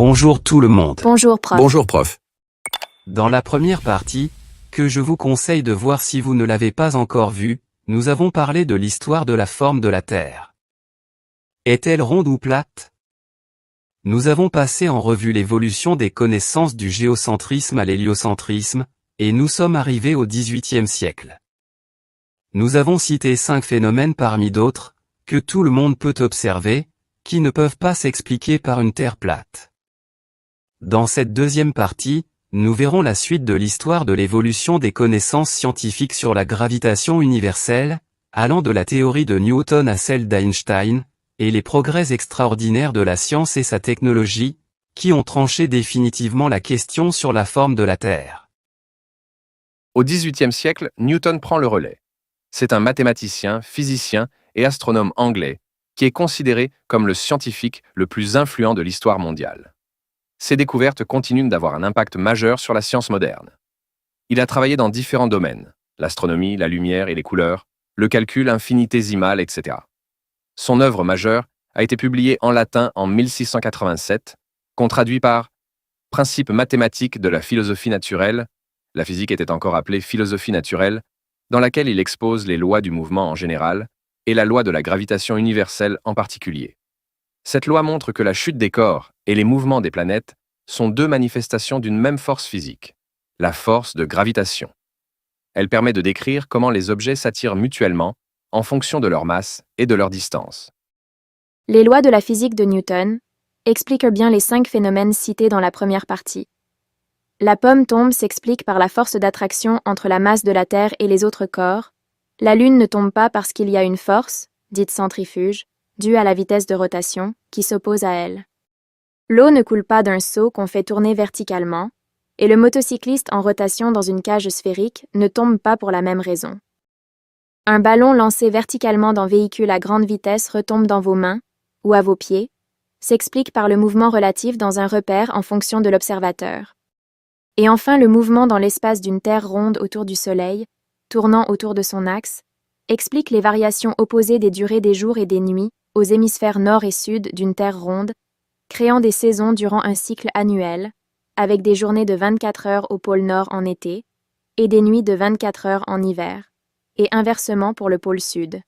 Bonjour tout le monde. Bonjour prof. Bonjour prof. Dans la première partie, que je vous conseille de voir si vous ne l'avez pas encore vue, nous avons parlé de l'histoire de la forme de la Terre. Est-elle ronde ou plate? Nous avons passé en revue l'évolution des connaissances du géocentrisme à l'héliocentrisme, et nous sommes arrivés au XVIIIe siècle. Nous avons cité 5 phénomènes parmi d'autres, que tout le monde peut observer, qui ne peuvent pas s'expliquer par une Terre plate. Dans cette deuxième partie, nous verrons la suite de l'histoire de l'évolution des connaissances scientifiques sur la gravitation universelle, allant de la théorie de Newton à celle d'Einstein, et les progrès extraordinaires de la science et sa technologie, qui ont tranché définitivement la question sur la forme de la Terre. Au XVIIIe siècle, Newton prend le relais. C'est un mathématicien, physicien et astronome anglais, qui est considéré comme le scientifique le plus influent de l'histoire mondiale. Ses découvertes continuent d'avoir un impact majeur sur la science moderne. Il a travaillé dans différents domaines, l'astronomie, la lumière et les couleurs, le calcul infinitésimal, etc. Son œuvre majeure a été publiée en latin en 1687, qu'on traduit par « Principes mathématiques de la philosophie naturelle », la physique était encore appelée philosophie naturelle, dans laquelle il expose les lois du mouvement en général et la loi de la gravitation universelle en particulier. Cette loi montre que la chute des corps et les mouvements des planètes sont deux manifestations d'une même force physique, la force de gravitation. Elle permet de décrire comment les objets s'attirent mutuellement en fonction de leur masse et de leur distance. Les lois de la physique de Newton expliquent bien les 5 phénomènes cités dans la première partie. La pomme tombe s'explique par la force d'attraction entre la masse de la Terre et les autres corps. La Lune ne tombe pas parce qu'il y a une force, dite centrifuge, due à la vitesse de rotation, qui s'oppose à elle. L'eau ne coule pas d'un seau qu'on fait tourner verticalement, et le motocycliste en rotation dans une cage sphérique ne tombe pas pour la même raison. Un ballon lancé verticalement d'un véhicule à grande vitesse retombe dans vos mains, ou à vos pieds, s'explique par le mouvement relatif dans un repère en fonction de l'observateur. Et enfin le mouvement dans l'espace d'une Terre ronde autour du Soleil, tournant autour de son axe, explique les variations opposées des durées des jours et des nuits aux hémisphères nord et sud d'une Terre ronde, créant des saisons durant un cycle annuel, avec des journées de 24 heures au pôle nord en été et des nuits de 24 heures en hiver, et inversement pour le pôle sud.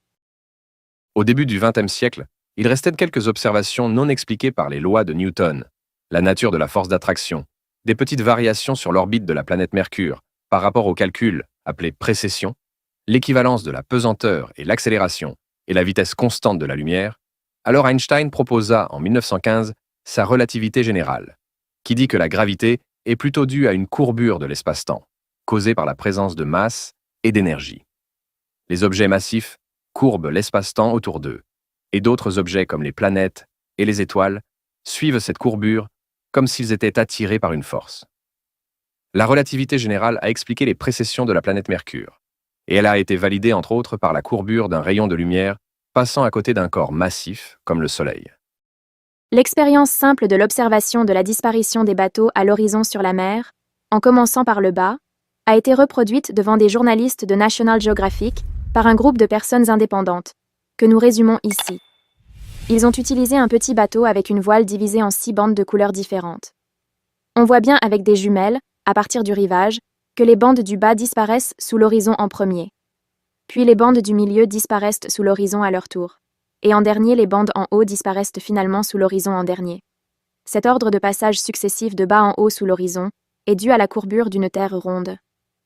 Au début du XXe siècle, il restait quelques observations non expliquées par les lois de Newton, la nature de la force d'attraction, des petites variations sur l'orbite de la planète Mercure par rapport au calcul appelé précession, l'équivalence de la pesanteur et l'accélération et la vitesse constante de la lumière. Alors Einstein proposa en 1915 sa relativité générale, qui dit que la gravité est plutôt due à une courbure de l'espace-temps, causée par la présence de masse et d'énergie. Les objets massifs courbent l'espace-temps autour d'eux, et d'autres objets comme les planètes et les étoiles suivent cette courbure comme s'ils étaient attirés par une force. La relativité générale a expliqué les précessions de la planète Mercure, et elle a été validée entre autres par la courbure d'un rayon de lumière passant à côté d'un corps massif comme le Soleil. L'expérience simple de l'observation de la disparition des bateaux à l'horizon sur la mer, en commençant par le bas, a été reproduite devant des journalistes de National Geographic par un groupe de personnes indépendantes, que nous résumons ici. Ils ont utilisé un petit bateau avec une voile divisée en 6 bandes de couleurs différentes. On voit bien avec des jumelles, à partir du rivage, que les bandes du bas disparaissent sous l'horizon en premier. Puis les bandes du milieu disparaissent sous l'horizon à leur tour. Et en dernier, les bandes en haut disparaissent finalement sous l'horizon en dernier. Cet ordre de passage successif de bas en haut sous l'horizon est dû à la courbure d'une Terre ronde.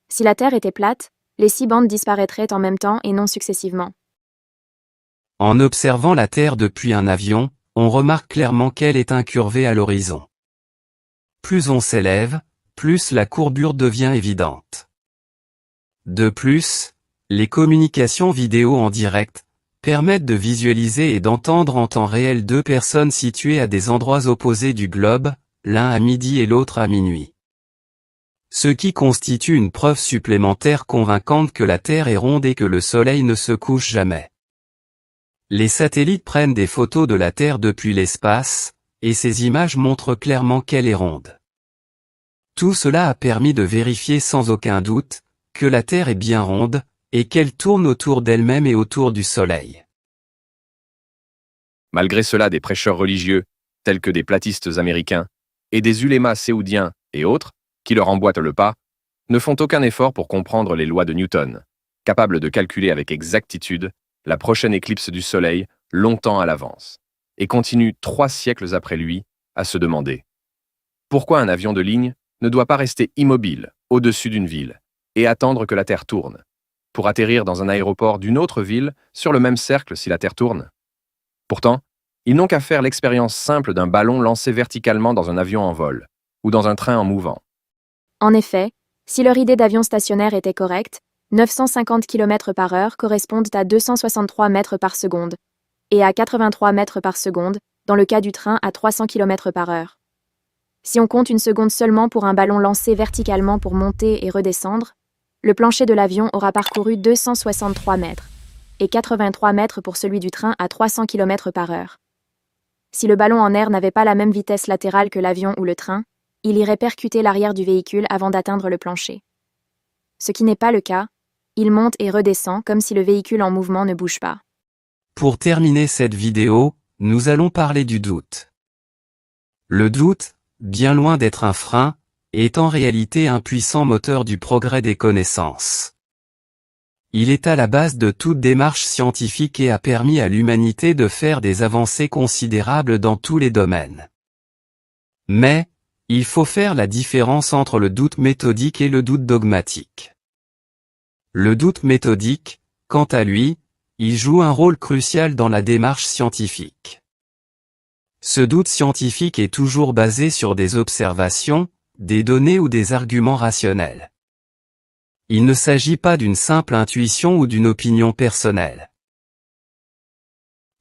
Si la Terre était plate, les 6 bandes disparaîtraient en même temps et non successivement. En observant la Terre depuis un avion, on remarque clairement qu'elle est incurvée à l'horizon. Plus on s'élève, plus la courbure devient évidente. De plus, les communications vidéo en direct permettent de visualiser et d'entendre en temps réel 2 personnes situées à des endroits opposés du globe, l'un à midi et l'autre à minuit. Ce qui constitue une preuve supplémentaire convaincante que la Terre est ronde et que le Soleil ne se couche jamais. Les satellites prennent des photos de la Terre depuis l'espace, et ces images montrent clairement qu'elle est ronde. Tout cela a permis de vérifier sans aucun doute que la Terre est bien ronde, et qu'elle tourne autour d'elle-même et autour du Soleil. Malgré cela, des prêcheurs religieux, tels que des platistes américains, et des ulémas séoudiens et autres, qui leur emboîtent le pas, ne font aucun effort pour comprendre les lois de Newton, capables de calculer avec exactitude la prochaine éclipse du Soleil longtemps à l'avance, et continuent 3 siècles après lui à se demander pourquoi un avion de ligne ne doit pas rester immobile au-dessus d'une ville et attendre que la Terre tourne, pour atterrir dans un aéroport d'une autre ville sur le même cercle si la Terre tourne. Pourtant, ils n'ont qu'à faire l'expérience simple d'un ballon lancé verticalement dans un avion en vol, ou dans un train en mouvant. En effet, si leur idée d'avion stationnaire était correcte, 950 km/h correspondent à 263 mètres par seconde, et à 83 mètres par seconde, dans le cas du train à 300 km/h. Si on compte une seconde seulement pour un ballon lancé verticalement pour monter et redescendre, le plancher de l'avion aura parcouru 263 mètres, et 83 mètres pour celui du train à 300 km/h. Si le ballon en air n'avait pas la même vitesse latérale que l'avion ou le train, il irait percuter l'arrière du véhicule avant d'atteindre le plancher. Ce qui n'est pas le cas, il monte et redescend comme si le véhicule en mouvement ne bouge pas. Pour terminer cette vidéo, nous allons parler du doute. Le doute, bien loin d'être un frein, est en réalité un puissant moteur du progrès des connaissances. Il est à la base de toute démarche scientifique et a permis à l'humanité de faire des avancées considérables dans tous les domaines. Mais, il faut faire la différence entre le doute méthodique et le doute dogmatique. Le doute méthodique, quant à lui, il joue un rôle crucial dans la démarche scientifique. Ce doute scientifique est toujours basé sur des observations, des données ou des arguments rationnels. Il ne s'agit pas d'une simple intuition ou d'une opinion personnelle.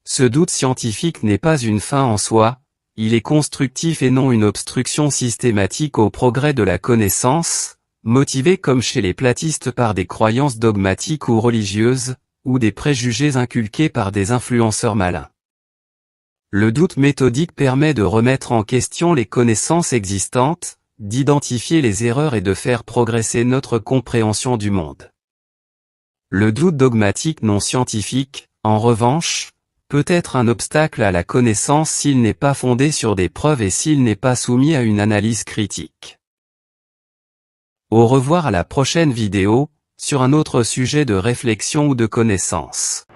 Ce doute scientifique n'est pas une fin en soi, il est constructif et non une obstruction systématique au progrès de la connaissance, motivé comme chez les platistes par des croyances dogmatiques ou religieuses, ou des préjugés inculqués par des influenceurs malins. Le doute méthodique permet de remettre en question les connaissances existantes, d'identifier les erreurs et de faire progresser notre compréhension du monde. Le doute dogmatique non scientifique, en revanche, peut être un obstacle à la connaissance s'il n'est pas fondé sur des preuves et s'il n'est pas soumis à une analyse critique. Au revoir à la prochaine vidéo, sur un autre sujet de réflexion ou de connaissance.